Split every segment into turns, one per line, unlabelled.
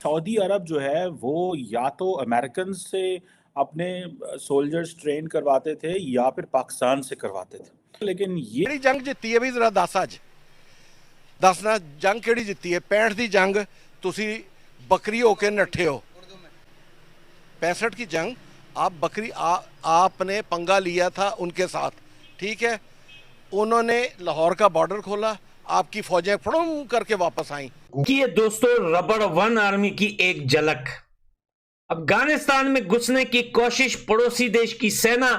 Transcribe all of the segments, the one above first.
Saudi अरब जो है वो या तो अमेरिकन से अपने सोल्जर्स ट्रेन करवाते थे या फिर पाकिस्तान से करवाते थे। लेकिन ये
ਕਿਹੜੀ ਜੰਗ ਜਿੱਤੀ ਹੈ ਵੀ ਜ਼ਰਾ ਦੱਸ ਅੱਜ ਦੱਸਣਾ ਜੰਗ ਕਿਹੜੀ ਜਿੱਤੀ ਹੈ 65 ਦੀ ਜੰਗ ਤੁਸੀਂ बकरी होके नट्ठे हो 65 की जंग आप बकरी आपने पंगा लिया था उनके साथ, ठीक है। उन्होंने लाहौर का बॉर्डर खोला, आपकी फौजें फड़ूम करके वापस आई।
ये दोस्तों रबड़ वन आर्मी की एक झलक। अफगानिस्तान में घुसने की कोशिश, पड़ोसी देश की सेना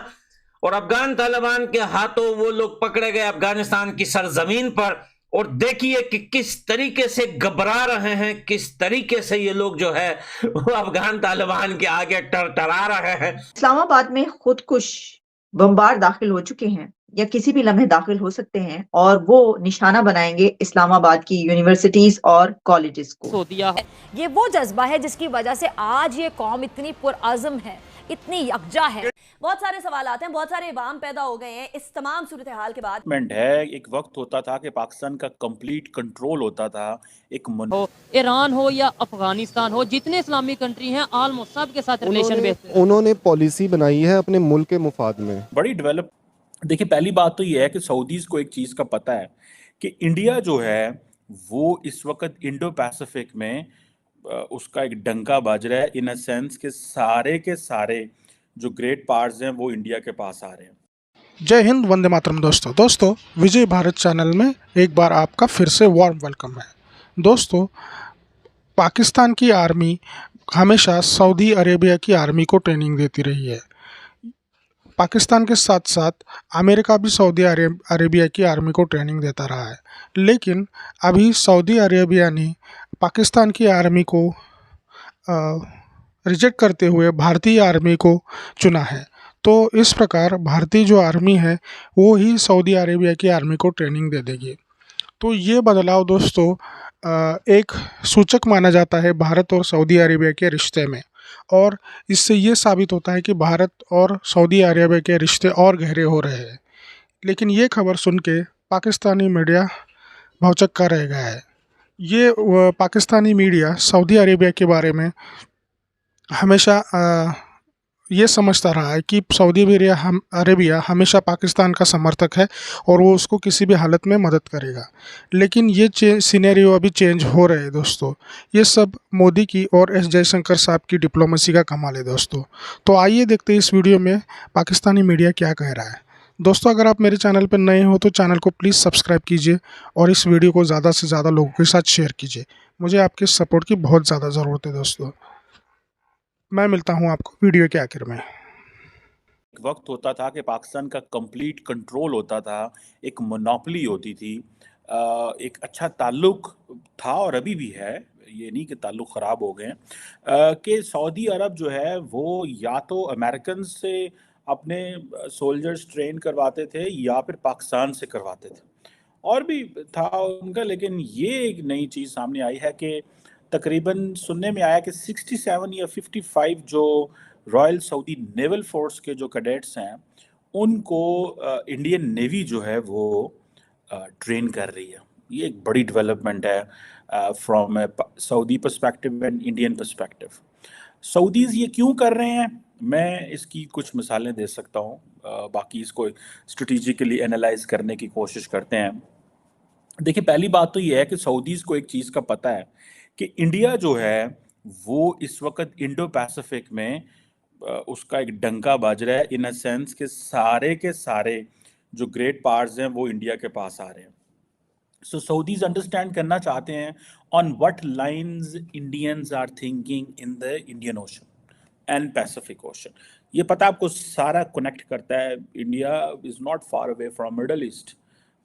और अफगान तालिबान के हाथों वो लोग पकड़े गए अफगानिस्तान की सरजमीन पर। और देखिए कि किस तरीके से घबरा रहे हैं, किस तरीके से ये लोग जो है वो अफगान तालिबान के आगे टरटरा रहे हैं।
इस्लामाबाद में खुदकुश बमबार दाखिल हो चुके हैं या किसी भी लम्हे दाखिल हो सकते हैं और वो निशाना बनाएंगे इस्लामाबाद की यूनिवर्सिटीज और कॉलेजेस को।
ये वो जज्बा है जिसकी वजह से आज ये कौम इतनी पुरअज़्म है, इतनी यकजा है। बहुत सारे सवाल आते हैं, बहुत सारे इवाम पैदा हो गए हैं इस तमाम सूरत हाल के बाद।
है एक वक्त होता था कि पाकिस्तान का कंप्लीट कंट्रोल होता था, एक
हो ईरान हो या अफगानिस्तान हो, जितने इस्लामी कंट्री हैं ऑलमोस्ट सब के साथ रिलेशन बेहतर।
उन्होंने पॉलिसी बनाई है अपने मुल्क के मुफाद में,
बड़ी डेवलप। देखिए पहली बात तो ये है कि सऊदीज को एक चीज का पता है कि इंडिया जो है वो इस वक्त इंडो पैसिफिक में उसका एक डंका बज रहा है, इन अ सेंस के सारे जो ग्रेट पार्ट्स हैं वो इंडिया के पास आ रहे हैं।
जय हिंद, वंदे मातरम। दोस्तों विजय भारत चैनल में एक बार आपका फिर से वार्म वेलकम है। दोस्तों पाकिस्तान की आर्मी हमेशा सऊदी अरेबिया की आर्मी को ट्रेनिंग देती रही है। पाकिस्तान के साथ साथ अमेरिका भी सऊदी अरेबिया की आर्मी को ट्रेनिंग देता रहा है, लेकिन अभी सऊदी अरेबिया ने पाकिस्तान की आर्मी को रिजेक्ट करते हुए भारतीय आर्मी को चुना है। तो इस प्रकार भारतीय जो आर्मी है वो ही सऊदी अरेबिया की आर्मी को ट्रेनिंग दे देगी। तो ये बदलाव दोस्तों एक सूचक माना जाता है भारत और सऊदी अरेबिया के रिश्ते में, और इससे ये साबित होता है कि भारत और सऊदी अरेबिया के रिश्ते और गहरे हो रहे हैं। लेकिन ये खबर सुन के पाकिस्तानी मीडिया भौचक्का रह गया है। ये पाकिस्तानी मीडिया सऊदी अरेबिया के बारे में हमेशा ये समझता रहा है कि सऊदी अरेबिया हमेशा पाकिस्तान का समर्थक है और वो उसको किसी भी हालत में मदद करेगा। लेकिन ये सिनेरियो अभी चेंज हो रहे हैं दोस्तों। ये सब मोदी की और एस जयशंकर साहब की डिप्लोमेसी का कमाल है दोस्तों। तो आइए देखते हैं इस वीडियो में पाकिस्तानी मीडिया क्या कह रहा है। दोस्तों अगर आप मेरे चैनल पर नए हो तो चैनल को प्लीज़ सब्सक्राइब कीजिए और इस वीडियो को ज़्यादा से ज़्यादा लोगों के साथ शेयर कीजिए। मुझे आपके सपोर्ट की बहुत ज़्यादा ज़रूरत है दोस्तों। मैं मिलता हूं आपको वीडियो के आखिर में।
एक वक्त होता था कि पाकिस्तान का कंप्लीट कंट्रोल होता था, एक मोनोपोली होती थी, एक अच्छा ताल्लुक था और अभी भी है, ये नहीं कि ताल्लुक ख़राब हो गए कि सऊदी अरब जो है वो या तो अमेरिकन से अपने सोल्जर्स ट्रेन करवाते थे या फिर पाकिस्तान से करवाते थे, और भी था उनका। लेकिन ये एक नई चीज़ सामने आई है कि तकरीबन सुनने में आया कि 67 या 55 जो रॉयल सऊदी नेवल फोर्स के जो कैडेट्स हैं उनको इंडियन नेवी जो है वो ट्रेन कर रही है। ये एक बड़ी डेवलपमेंट है from Saudi perspective and Indian perspective. Saudis ये क्यों कर रहे हैं, मैं इसकी कुछ मिसालें दे सकता हूँ, बाकी इसको स्ट्रेटिजिकली एनालाइज करने की कोशिश करते हैं। देखिए पहली बात तो ये है कि सऊदीज़ को एक चीज़ का पता है कि इंडिया जो है वो इस वक्त इंडो पैसिफिक में उसका एक डंका बज रहा है, इन अ सेंस के सारे जो ग्रेट पार्ट्स हैं वो इंडिया के पास आ रहे हैं। सो सऊदीज अंडरस्टैंड करना चाहते हैं on what lines Indians are thinking in the Indian Ocean and Pacific Ocean. ये पता आपको सारा कनेक्ट करता है। India is not far away from Middle East.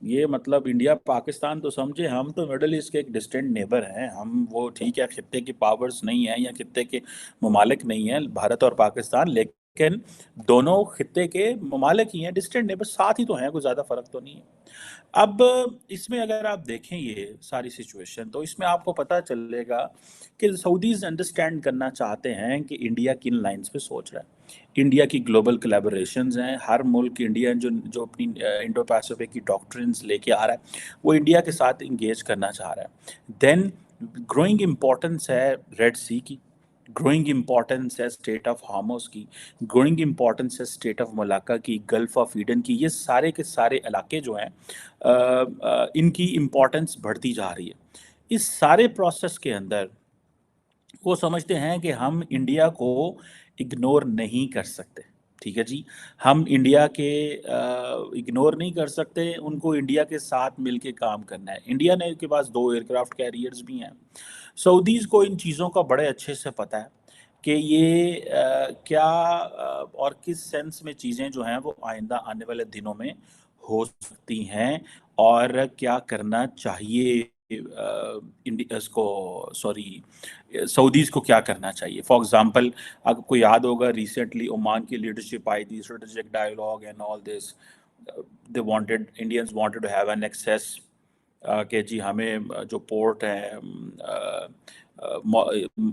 ये मतलब इंडिया पाकिस्तान तो समझे, हम तो मिडल ईस्ट के एक डिस्टेंट नेबर हैं। हम वो ठीक है खित्ते की पावर्स नहीं हैं या खित्ते के ममालिक नहीं हैं भारत और पाकिस्तान, लेकिन दोनों खित्ते के ममालिक ही हैं, डिस्टेंट नेबर साथ ही तो हैं, कोई ज़्यादा फ़र्क तो नहीं है। अब इसमें अगर आप देखें ये सारी सिचुएशन तो इसमें आपको पता चलेगा कि सऊदीज़ अंडरस्टैंड करना चाहते हैं कि इंडिया किन लाइंस पे सोच रहा है। इंडिया की ग्लोबल कोलैबोरेशंस हैं, हर मुल्क इंडिया जो अपनी इंडो पैसिफिक की डॉक्ट्रिन्स लेके आ रहा है वो इंडिया के साथ इंगेज करना चाह रहा है। देन ग्रोइंग इम्पोर्टेंस है रेड सी की, ग्रोइंग इम्पोर्टेंस है स्टेट ऑफ हार्मोस की, ग्रोइंग इम्पोर्टेंस है स्टेट ऑफ मलाक्का की, गल्फ ऑफ ईडन की। ये सारे के सारे इलाके जो हैं इनकी इम्पोर्टेंस बढ़ती जा रही है। इस सारे प्रोसेस के अंदर वो समझते हैं कि हम इंडिया को इग्नोर नहीं कर सकते। ठीक है जी, हम इंडिया के इग्नोर नहीं कर सकते, उनको इंडिया के साथ मिलके काम करना है। इंडिया ने के पास 2 एयरक्राफ्ट कैरियर्स भी हैं। सऊदीज़ को इन चीज़ों का बड़े अच्छे से पता है कि ये क्या और किस सेंस में चीज़ें जो हैं वो आइंदा आने वाले दिनों में हो सकती हैं और क्या करना चाहिए सऊदीज़ को क्या करना चाहिए। फॉर एग्जांपल, आपको याद होगा रिसेंटली ओमान की लीडरशिप आई थी, strategic dialogue and all this, Indians wanted to have an access कि जी हमें जो पोर्ट है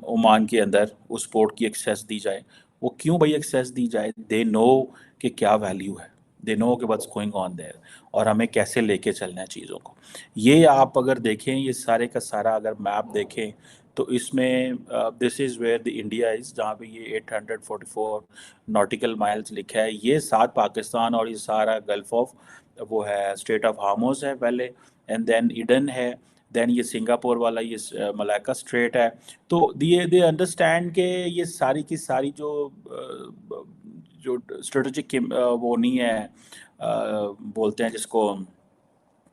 ओमान के अंदर, उस पोर्ट की एक्सेस दी जाए। वो क्यों भाई एक्सेस दी जाए? दे नो कि क्या वैल्यू है, दे नो कि व्हाट्स गोइंग ऑन देयर और हमें कैसे लेके चलना है चीज़ों को। ये आप अगर देखें, ये सारे का सारा अगर मैप देखें तो इसमें this is where the India is, जहाँ पे ये 844 नॉटिकल माइल्स लिखा है। ये साथ पाकिस्तान और ये सारा गल्फ ऑफ वो है, स्टेट ऑफ हार्मोस है पहले, एंड देन ईडन है, देन ये सिंगापुर वाला ये मलाक्का स्ट्रेट है। तो दे अंडरस्टैंड के ये सारी की सारी जो स्ट्रेटेजिक वो नहीं है, बोलते हैं जिसको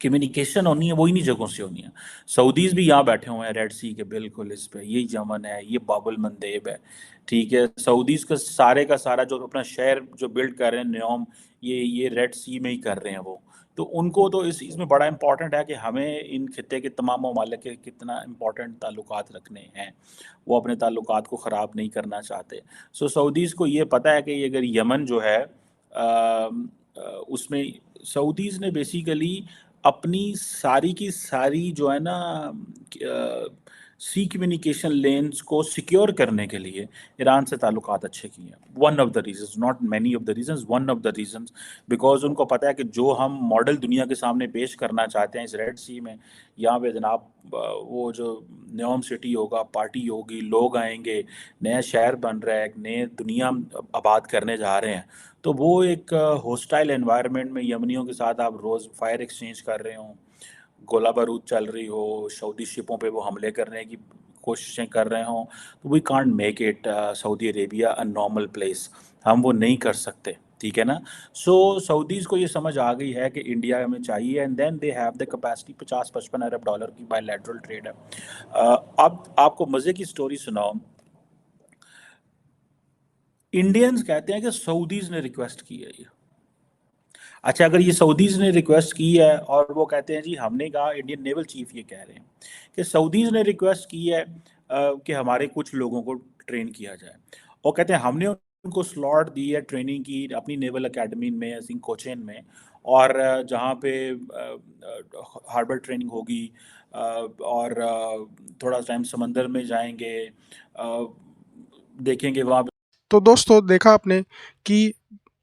कम्युनिकेशन होनी है, वो इन्हीं जगहों से होनी है। सऊदीज़ भी यहाँ बैठे हुए हैं रेड सी के बिल्कुल इस पे, ये यमन है, ये बाबुल मंदेब है। ठीक है, सऊदीज़ का सारा जो अपना शहर जो बिल्ड कर रहे हैं न्योम, ये रेड सी में ही कर रहे हैं वो। तो उनको तो इस चीज़ में बड़ा इंपॉर्टेंट है कि हमें इन खित्ते के तमाम ममालिक के कितना इंपॉर्टेंट ताल्लुकात रखने हैं, वो अपने ताल्लुकात को ख़राब नहीं करना चाहते। सो सऊदीज़ को ये पता है कि ये अगर यमन जो है उसमें सऊदीज़ ने बेसिकली अपनी सारी की सारी जो है ना सी कम्युनिकेशन लेन्स को सिक्योर करने के लिए ईरान से ताल्लुकात अच्छे किए हैं। One of the reasons, not many of the reasons, one of the reasons, because उनको पता है कि जो हम मॉडल दुनिया के सामने पेश करना चाहते हैं इस रेड सी में, यहाँ पे जनाब वो जो न्योम सिटी होगा, पार्टी होगी, लोग आएंगे, नया शहर बन रहा है, एक नए दुनिया आबाद करने जा रहे हैं। तो वो एक हॉस्टाइल एनवायरनमेंट में यमनियों के साथ आप रोज़ फायर एक्सचेंज कर रहे हो, गोला बारूद चल रही हो, सऊदी शिपों पे वो हमले करने की कोशिशें कर रहे हों, तो we can't make it Saudi Arabia a normal place. हम वो नहीं कर सकते, ठीक है ना। सो सऊदीज़ को ये समझ आ गई है कि इंडिया हमें चाहिए, and then they have the capacity. 50-55 अरब डॉलर की बायलैटरल ट्रेड है। अब आपको मज़े की स्टोरी सुनाओ। इंडियंस कहते हैं कि सऊदीज़ ने रिक्वेस्ट की है ये। अच्छा, अगर ये सऊदीज़ ने रिक्वेस्ट की है और वो कहते हैं जी हमने कहा, इंडियन नेवल चीफ ये कह रहे हैं कि सऊदीज़ ने रिक्वेस्ट की है कि हमारे कुछ लोगों को ट्रेन किया जाए, और कहते हैं हमने उनको स्लॉट दी है ट्रेनिंग की अपनी नेवल एकेडमी में, आई थिंक कोचीन में, और जहाँ पे हार्बर ट्रेनिंग होगी और थोड़ा टाइम समंदर में जाएंगे, देखेंगे वहाँ।
तो दोस्तों, देखा आपने कि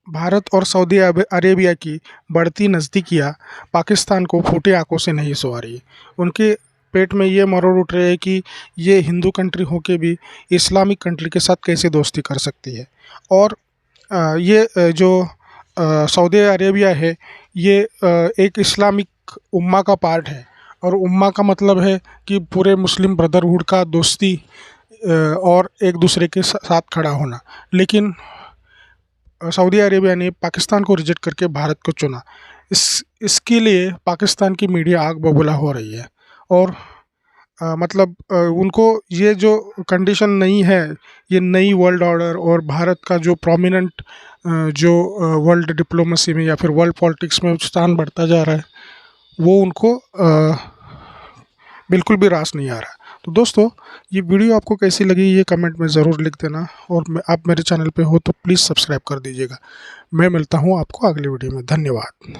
भारत और सऊदी अरेबिया की बढ़ती नज़दीकियाँ पाकिस्तान को फूटी आंखों से नहीं सो रही। उनके पेट में ये मरोड़ उठ रहे हैं कि ये हिंदू कंट्री होके भी इस्लामिक कंट्री के साथ कैसे दोस्ती कर सकती है। और ये जो सऊदी अरेबिया है, ये एक इस्लामिक उम्मा का पार्ट है, और उम्मा का मतलब है कि पूरे मुस्लिम ब्रदरहुड का दोस्ती और एक दूसरे के साथ खड़ा होना। लेकिन सऊदी अरेबिया ने पाकिस्तान को रिजेक्ट करके भारत को चुना। इसके लिए पाकिस्तान की मीडिया आग बबूला हो रही है, और मतलब उनको ये जो कंडीशन नहीं है, ये नई वर्ल्ड ऑर्डर और भारत का जो प्रोमिनेंट जो वर्ल्ड डिप्लोमेसी में या फिर वर्ल्ड पॉलिटिक्स में स्थान बढ़ता जा रहा है, वो उनको बिल्कुल भी रास नहीं आ रहा। तो दोस्तों, ये वीडियो आपको कैसी लगी ये कमेंट में ज़रूर लिख देना, और आप मेरे चैनल पे हो तो प्लीज़ सब्सक्राइब कर दीजिएगा। मैं मिलता हूँ आपको अगले वीडियो में। धन्यवाद।